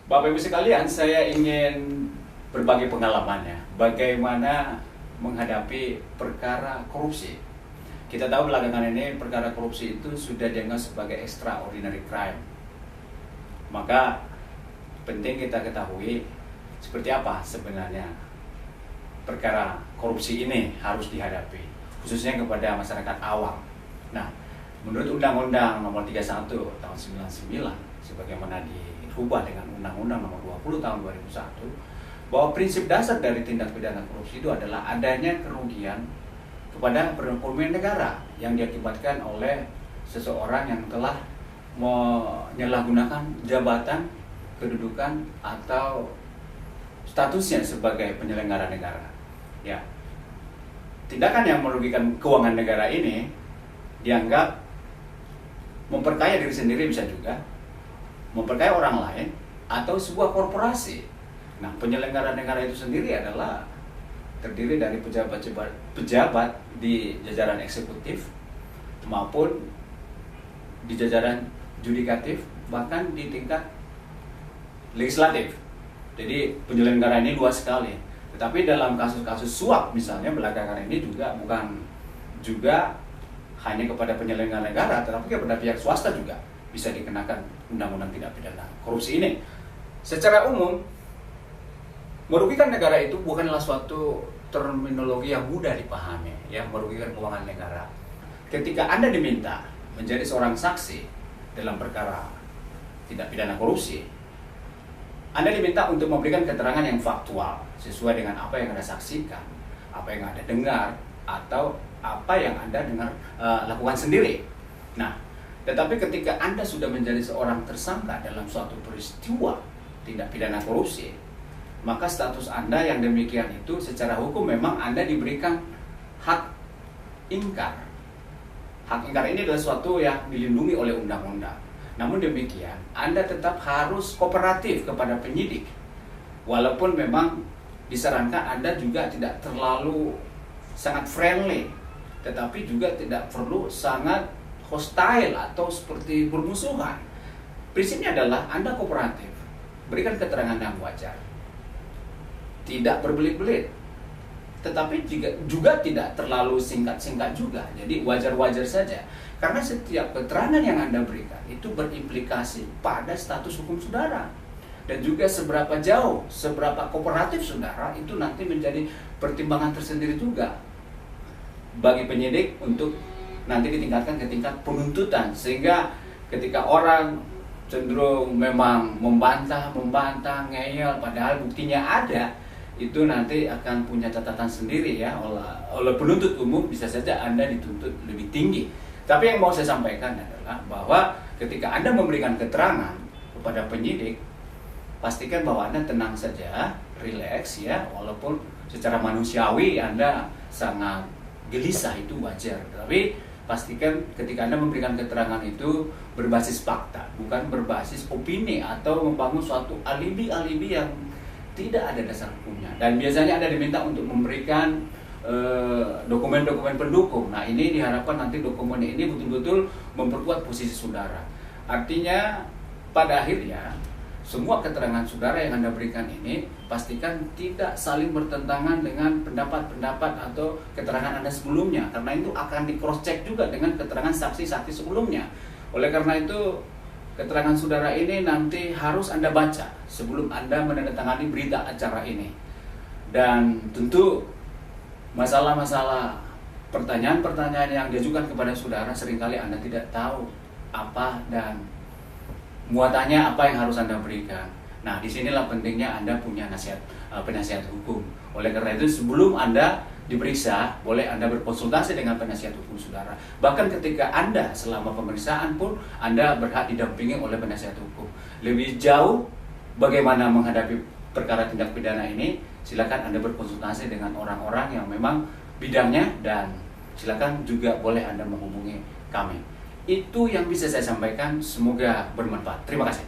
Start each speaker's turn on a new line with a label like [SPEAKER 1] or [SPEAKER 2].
[SPEAKER 1] Bapak Ibu sekalian, saya ingin berbagi pengalamannya bagaimana menghadapi perkara korupsi. Kita tahu belakangan ini perkara korupsi itu sudah dianggap sebagai extraordinary crime. Maka penting kita ketahui seperti apa sebenarnya perkara korupsi ini harus dihadapi, khususnya kepada masyarakat awam. Nah, menurut Undang-Undang Nomor 31 Tahun 99 sebagaimana dirubah dengan Undang-Undang Nomor 20 Tahun 2001, bahwa prinsip dasar dari tindak pidana korupsi itu adalah adanya kerugian kepada perekonomian negara yang diakibatkan oleh seseorang yang telah menyalahgunakan jabatan, kedudukan atau statusnya sebagai penyelenggara negara. Ya, tindakan yang merugikan keuangan negara ini dianggap memperkaya diri sendiri, bisa juga memperkaya orang lain atau sebuah korporasi. Nah, penyelenggara negara itu sendiri adalah terdiri dari pejabat di jajaran eksekutif maupun di jajaran yudikatif, bahkan di tingkat legislatif. Jadi penyelenggara ini luas sekali. Tetapi dalam kasus-kasus suap misalnya belakangan ini bukan juga hanya kepada penyelenggara negara, tetapi kepada pihak swasta juga bisa dikenakan undang-undang tindak pidana korupsi ini. Secara umum, merugikan negara itu bukanlah suatu terminologi yang mudah dipahami, ya, merugikan keuangan negara. Ketika Anda diminta menjadi seorang saksi dalam perkara tindak pidana korupsi, Anda diminta untuk memberikan keterangan yang faktual sesuai dengan apa yang Anda saksikan, apa yang Anda dengar, atau apa yang Anda lakukan sendiri. Nah, tetapi ketika Anda sudah menjadi seorang tersangka dalam suatu peristiwa tindak pidana korupsi, maka status Anda yang demikian itu secara hukum memang Anda diberikan hak ingkar. Hak ingkar ini adalah suatu yang dilindungi oleh undang-undang. Namun demikian, Anda tetap harus kooperatif kepada penyidik. Walaupun memang disarankan Anda juga tidak terlalu sangat friendly, tetapi juga tidak perlu sangat hostile atau seperti bermusuhan. Prinsipnya adalah Anda kooperatif, berikan keterangan yang wajar, tidak berbelit-belit, tetapi juga tidak terlalu singkat-singkat juga. Jadi wajar-wajar saja. Karena setiap keterangan yang Anda berikan itu berimplikasi pada status hukum saudara. Dan juga seberapa jauh, seberapa kooperatif saudara itu nanti menjadi pertimbangan tersendiri juga bagi penyidik untuk nanti ditingkatkan ke tingkat penuntutan. Sehingga ketika orang cenderung memang membantah, ngeyel, padahal buktinya ada, itu nanti akan punya catatan sendiri ya oleh penuntut umum. Bisa saja Anda dituntut lebih tinggi. Tapi yang mau saya sampaikan adalah bahwa ketika Anda memberikan keterangan kepada penyidik, pastikan bahwa Anda tenang saja, rileks ya, walaupun secara manusiawi Anda sangat gelisah, itu wajar. Tapi pastikan ketika Anda memberikan keterangan itu berbasis fakta, bukan berbasis opini atau membangun suatu alibi-alibi yang tidak ada dasar hukumnya. Dan biasanya Anda diminta untuk memberikan dokumen-dokumen pendukung. Nah, ini diharapkan nanti dokumen ini betul-betul memperkuat posisi saudara. Artinya pada akhirnya semua keterangan saudara yang Anda berikan ini pastikan tidak saling bertentangan dengan pendapat-pendapat atau keterangan Anda sebelumnya, karena itu akan di cross check juga dengan keterangan saksi-saksi sebelumnya. Oleh karena itu keterangan saudara ini nanti harus Anda baca sebelum Anda menandatangani berita acara ini. Dan tentu masalah-masalah, pertanyaan-pertanyaan yang diajukan kepada saudara seringkali Anda tidak tahu apa dan muatannya apa yang harus Anda berikan. Nah, disinilah pentingnya Anda punya penasihat hukum. Oleh karena itu sebelum Anda diperiksa, boleh Anda berkonsultasi dengan penasihat hukum saudara. Bahkan ketika Anda selama pemeriksaan pun Anda berhak didampingi oleh penasihat hukum. Lebih jauh bagaimana menghadapi perkara tindak pidana ini, silakan Anda berkonsultasi dengan orang-orang yang memang bidangnya, dan silakan juga boleh Anda menghubungi kami. Itu yang bisa saya sampaikan, semoga bermanfaat. Terima kasih.